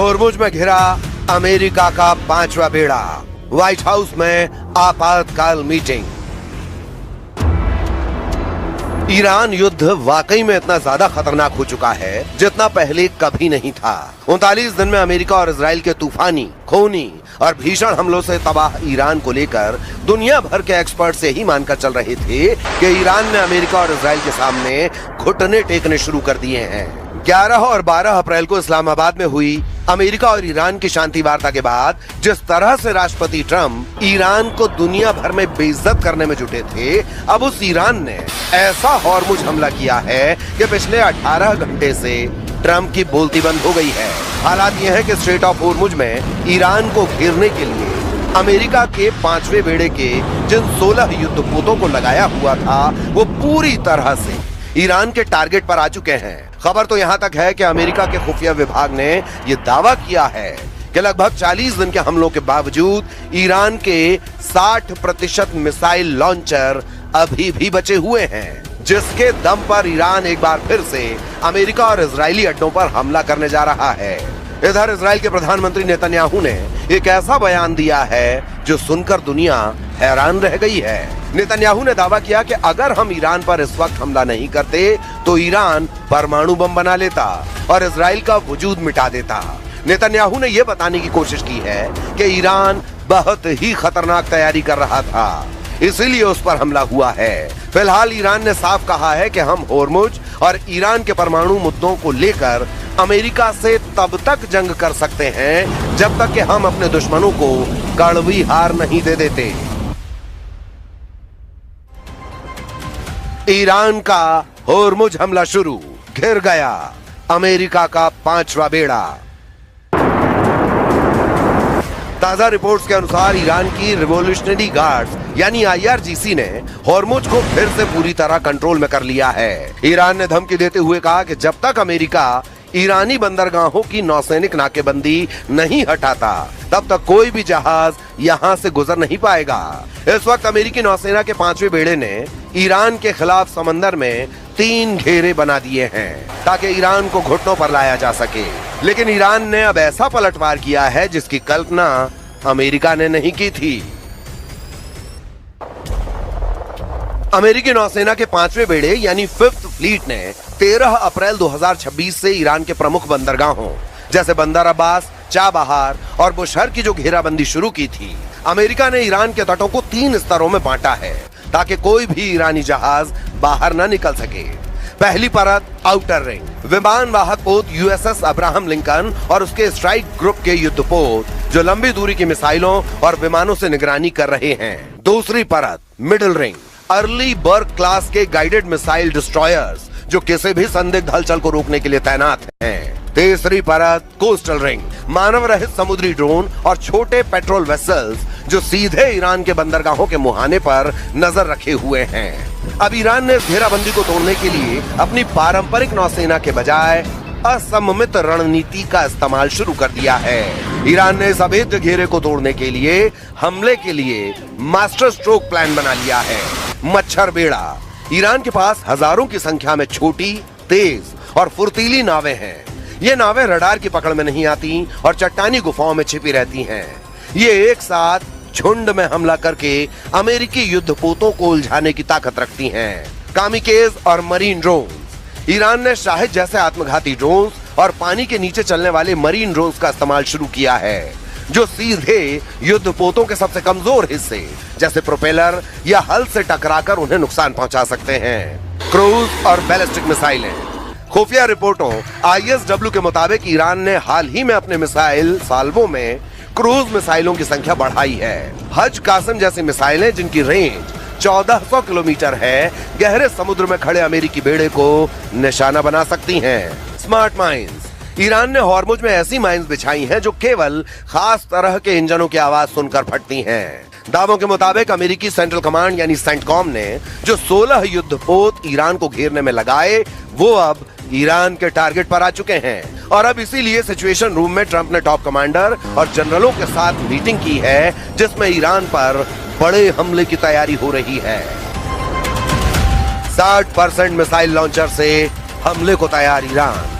होर्मुज में घिरा अमेरिका का 5वां बेड़ा, व्हाइट हाउस में आपातकाल मीटिंग। ईरान युद्ध वाकई में इतना ज्यादा खतरनाक हो चुका है जितना पहले कभी नहीं था। 39 दिन में अमेरिका और इजराइल के तूफानी, खूनी और भीषण हमलों से तबाह ईरान को लेकर दुनिया भर के एक्सपर्ट से ही मानकर चल रहे थे कि ईरान ने अमेरिका और इजराइल के सामने घुटने टेकने शुरू कर दिए हैं। 11 और 12 अप्रैल को इस्लामाबाद में हुई अमेरिका और ईरान की शांति वार्ता के बाद जिस तरह से राष्ट्रपति ट्रंप ईरान को दुनिया भर में बेइज्जत करने में जुटे थे, अब उस ईरान ने ऐसा होर्मुज हमला किया है कि पिछले 18 घंटे से ट्रंप की बोलती बंद हो गई है। हालात यह है कि स्ट्रेट ऑफ होर्मुज में ईरान को घेरने के लिए अमेरिका के 5वें बेड़े के जिन 16 युद्धपोतों को लगाया हुआ था वो पूरी तरह से ईरान के टारगेट पर आ चुके हैं। खबर तो यहाँ तक है कि अमेरिका के खुफिया विभाग ने ये दावा किया है कि लगभग 40 दिन के हमलों के बावजूद ईरान के 60% मिसाइल लॉन्चर अभी भी बचे हुए हैं, जिसके दम पर ईरान एक बार फिर से अमेरिका और इजरायली अड्डों पर हमला करने जा रहा है। इधर इजराइल के प्रधानमंत्री नेतन्याहू ने एक ऐसा बयान दिया है जो सुनकर दुनिया हैरान रह गई है। नेतन्याहू ने दावा किया कि अगर हम ईरान पर इस वक्त हमला नहीं करते तो ईरान परमाणु बम बना लेता और इजराइल का वजूद मिटा देता। नेतन्याहू ने यह बताने की कोशिश की है कि ईरान बहुत ही खतरनाक तैयारी कर रहा था, इसीलिए उस पर हमला हुआ है। फिलहाल ईरान ने साफ कहा है कि हम होर्मुज और ईरान के परमाणु मुद्दों को लेकर अमेरिका से तब तक जंग कर सकते हैं जब तक कि हम अपने दुश्मनों को कड़वी हार नहीं दे देते। ईरान का होर्मुज हमला शुरू, घिर गया अमेरिका का 5वां बेड़ा। ताजा रिपोर्ट्स के अनुसार ईरान की रिवॉल्यूशनरी गार्ड्स यानी IRGC ने होर्मुज को फिर से पूरी तरह कंट्रोल में कर लिया है। ईरान ने धमकी देते हुए कहा कि जब तक अमेरिका ईरानी बंदरगाहों की नौसैनिक नाकेबंदी नहीं हटाता तब तक कोई भी जहाज यहाँ से गुजर नहीं पाएगा। इस वक्त अमेरिकी नौसेना के 5वें बेड़े ने ईरान के खिलाफ समंदर में 3 घेरे बना दिए हैं ताकि ईरान को घुटनों पर लाया जा सके। लेकिन ईरान ने अब ऐसा पलटवार किया है जिसकी कल्पना अमेरिका ने नहीं की थी। अमेरिकी नौसेना के 5वें बेड़े यानी 5th फ्लीट ने 13 अप्रैल 2026 से ईरान के प्रमुख बंदरगाहों जैसे बंदर अब्बास, चाबहार और बुशहर की जो घेराबंदी शुरू की थी, अमेरिका ने ईरान के तटों को 3 स्तरों में बांटा है ताकि कोई भी ईरानी जहाज बाहर न निकल सके। पहली परत आउटर रिंग, विमान वाहक पोत USS अब्राहम लिंकन और उसके स्ट्राइक ग्रुप के युद्धपोत जो लंबी दूरी की मिसाइलों और विमानों से निगरानी कर रहे हैं। दूसरी परत मिडिल रिंग, अर्ली बर्ग क्लास के गाइडेड मिसाइल डिस्ट्रॉयर्स जो किसी भी संदिग्ध हलचल को रोकने के लिए तैनात हैं। तीसरी परत कोस्टल रिंग, मानव रहित समुद्री ड्रोन और छोटे पेट्रोल वेसल्स जो सीधे ईरान के बंदरगाहों के मुहाने पर नजर रखे हुए हैं। अब ईरान ने घेराबंदी को तोड़ने के लिए अपनी पारंपरिक नौसेना के बजाय असममित रणनीति का इस्तेमाल शुरू कर दिया है। ईरान ने इस अभेद्य घेरे को तोड़ने के लिए हमले के लिए मास्टर स्ट्रोक प्लान बना लिया है, मच्छर बेड़ा। ईरान के पास हजारों की संख्या में छोटी, तेज और फुर्तीली नावें हैं। ये नावें रडार की पकड़ में नहीं आती और चट्टानी गुफाओं में छिपी रहती हैं। ये एक साथ झुंड में हमला करके अमेरिकी युद्धपोतों को उलझाने की ताकत रखती हैं। कामिकेज और मरीन ड्रोन्स, ईरान ने शाहिद जैसे आत्मघाती ड्रोन्स और पानी के नीचे चलने वाले मरीन ड्रोन्स का इस्तेमाल शुरू किया है जो सीधे युद्धपोतों के सबसे कमजोर हिस्से जैसे प्रोपेलर या हल से टकराकर उन्हें नुकसान पहुंचा सकते हैं। क्रूज और बैलिस्टिक मिसाइलें, खुफिया रिपोर्टों ISW के मुताबिक ईरान ने हाल ही में अपने मिसाइल साल्वों में क्रूज मिसाइलों की संख्या बढ़ाई है। हज कासिम जैसी मिसाइलें जिनकी रेंज 1400 किलोमीटर है, गहरे समुद्र में खड़े अमेरिकी बेड़े को निशाना बना सकती हैं। स्मार्ट माइंस, ईरान ने होर्मुज में ऐसी माइंस बिछाई हैं जो केवल खास तरह के इंजनों की आवाज सुनकर फटती हैं। दावों के मुताबिक अमेरिकी सेंट्रल कमांड यानी सेंटकॉम ने जो 16 युद्धपोत ईरान को घेरने में लगाए वो अब ईरान के टारगेट पर आ चुके हैं और अब इसीलिए सिचुएशन रूम में ट्रंप ने टॉप कमांडर और जनरलों के साथ मीटिंग की है जिसमें ईरान पर बड़े हमले की तैयारी हो रही है। 60% मिसाइल लॉन्चर से हमले को तैयार ईरान।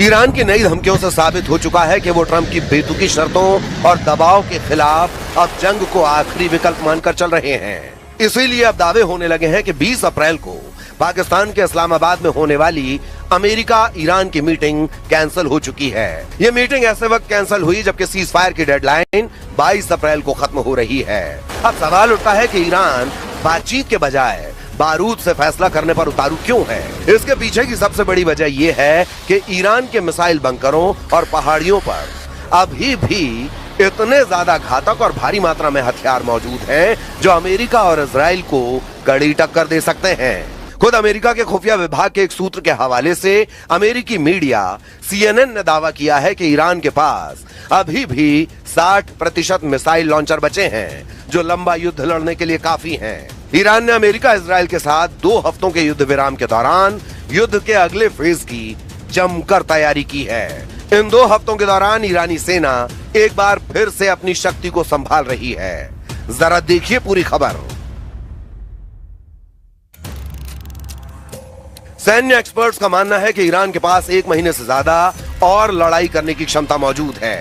ईरान की नई धमकियों से साबित हो चुका है कि वो ट्रंप की बेतुकी शर्तों और दबाव के खिलाफ अब जंग को आखिरी विकल्प मानकर चल रहे हैं। इसीलिए अब दावे होने लगे हैं कि 20 अप्रैल को पाकिस्तान के इस्लामाबाद में होने वाली अमेरिका ईरान की मीटिंग कैंसिल हो चुकी है। ये मीटिंग ऐसे वक्त कैंसिल हुई जबकि सीज फायर की डेडलाइन 22 अप्रैल को खत्म हो रही है। अब सवाल उठता है कि ईरान बातचीत के बजाय बारूद से फैसला करने पर उतारू क्यों है। इसके पीछे की सबसे बड़ी वजह यह है कि ईरान के मिसाइल बंकरों और पहाड़ियों पर अभी भी इतने ज्यादा घातक और भारी मात्रा में हथियार मौजूद हैं जो अमेरिका और इजराइल को कड़ी टक्कर दे सकते हैं। खुद अमेरिका के खुफिया विभाग के एक सूत्र के हवाले से अमेरिकी मीडिया CNN ने दावा किया है कि ईरान के पास अभी भी 60% मिसाइल लॉन्चर बचे हैं जो लंबा युद्ध लड़ने के लिए काफी हैं। ईरान ने अमेरिका इजराइल के साथ 2 हफ्तों के युद्ध विराम के दौरान युद्ध के अगले फेज की जमकर तैयारी की है। इन 2 हफ्तों के दौरान ईरानी सेना एक बार फिर से अपनी शक्ति को संभाल रही है। जरा देखिए पूरी खबर। सैन्य एक्सपर्ट्स का मानना है कि ईरान के पास 1 महीने से ज्यादा और लड़ाई करने की क्षमता मौजूद है।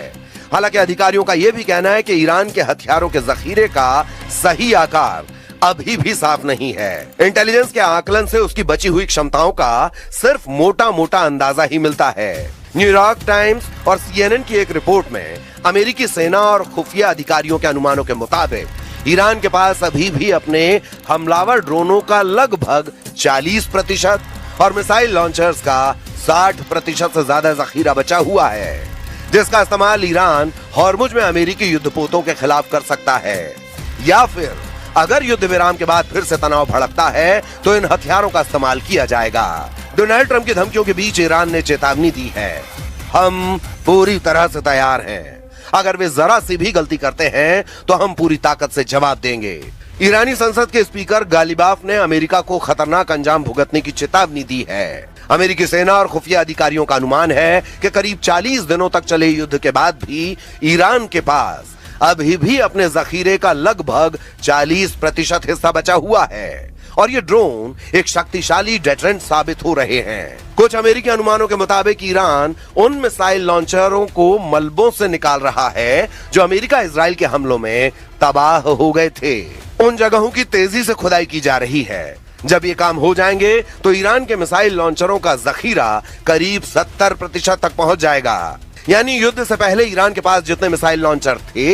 हालांकि अधिकारियों का यह भी कहना है कि ईरान के हथियारों के जखीरे का सही आकार अभी भी साफ नहीं है। इंटेलिजेंस के आकलन से उसकी बची हुई क्षमताओं का सिर्फ मोटा मोटा अंदाजा ही मिलता है। न्यूयॉर्क टाइम्स और CNN की एक रिपोर्ट में अमेरिकी सेना और खुफिया अधिकारियों के अनुमानों के मुताबिक ईरान के पास अभी भी अपने हमलावर ड्रोनों का लगभग 40% और मिसाइल लॉन्चर्स का 60% से ज्यादा जखीरा बचा हुआ है, जिसका इस्तेमाल ईरान हॉर्मुज में अमेरिकी युद्धपोतों के खिलाफ कर सकता है। या फिर अगर युद्ध विराम के बाद फिर से तनाव भड़कता है तो इन हथियारों का इस्तेमाल किया जाएगा। डोनाल्ड ट्रंप की धमकियों के बीच ईरान ने चेतावनी दी है, हम पूरी तरह से तैयार हैं। अगर वे जरा सी भी गलती करते हैं तो हम पूरी ताकत से जवाब देंगे। ईरानी संसद के स्पीकर गालिबाफ ने अमेरिका को खतरनाक अंजाम भुगतने की चेतावनी दी है। अमेरिकी सेना और खुफिया अधिकारियों का अनुमान है कि करीब 40 दिनों तक चले युद्ध के बाद भी ईरान के पास अभी भी अपने जखीरे का लगभग 40% हिस्सा बचा हुआ है और ये ड्रोन एक शक्तिशाली डेटरेंट साबित हो रहे हैं। कुछ अमेरिकी अनुमानों के मुताबिक ईरान उन मिसाइल लॉन्चरों को मलबों से निकाल रहा है जो अमेरिका इजराइल के हमलों में तबाह हो गए थे। उन जगहों की तेजी से खुदाई की जा रही है। जब ये काम हो जाएंगे तो ईरान के मिसाइल लॉन्चरों का जखीरा करीब 70% तक पहुंच जाएगा। यानी युद्ध से पहले ईरान के पास जितने मिसाइल लॉन्चर थे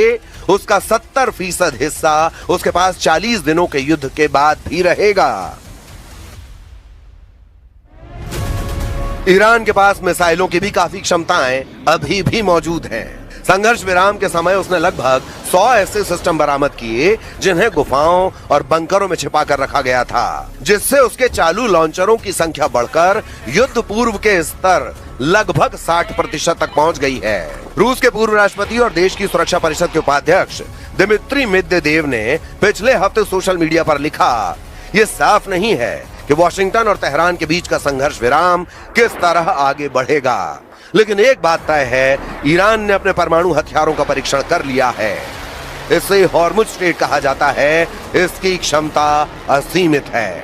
उसका 70% हिस्सा उसके पास 40 दिनों के युद्ध के बाद भी रहेगा। ईरान के पास मिसाइलों की भी काफी क्षमताएं अभी भी मौजूद हैं। संघर्ष विराम के समय उसने लगभग 100 ऐसे सिस्टम बरामद किए जिन्हें गुफाओं और बंकरों में छिपा कर रखा गया था, जिससे उसके चालू लॉन्चरों की संख्या बढ़कर युद्ध पूर्व के स्तर लगभग 60% तक पहुंच गई है। रूस के पूर्व राष्ट्रपति और देश की सुरक्षा परिषद के उपाध्यक्ष दिमित्री मेदवेदेव ने पिछले हफ्ते सोशल मीडिया पर लिखा, ये साफ नहीं है कि वॉशिंगटन और तेहरान के बीच का संघर्ष विराम किस तरह आगे बढ़ेगा, लेकिन एक बात तय है, ईरान ने अपने परमाणु हथियारों का परीक्षण कर लिया है। इसे हॉर्मुज स्टेट कहा जाता है। इसकी क्षमता असीमित है।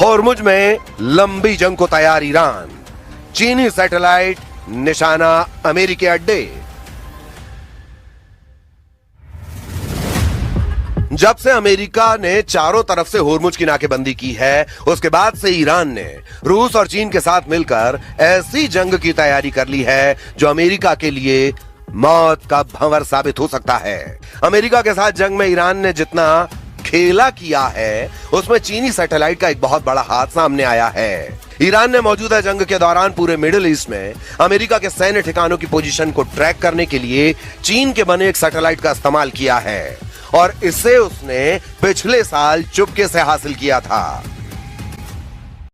हॉर्मुज में लंबी जंग को तैयार ईरान, चीनी सैटेलाइट निशाना अमेरिकी अड्डे। जब से अमेरिका ने चारों तरफ से हॉर्मुज की नाकेबंदी की है उसके बाद से ईरान ने रूस और चीन के साथ मिलकर ऐसी जंग की तैयारी कर ली है जो अमेरिका के लिए मौत का भंवर साबित हो सकता है। अमेरिका के साथ जंग में ईरान ने जितना खेला किया है उसमें चीनी सैटेलाइट का एक बहुत बड़ा हाथ सामने आया है। ईरान ने मौजूदा जंग के दौरान पूरे मिडिल ईस्ट में अमेरिका के सैन्य ठिकानों की पोजीशन को ट्रैक करने के लिए चीन के बने एक सैटेलाइट का इस्तेमाल किया है और इसे उसने पिछले साल चुपके से हासिल किया था।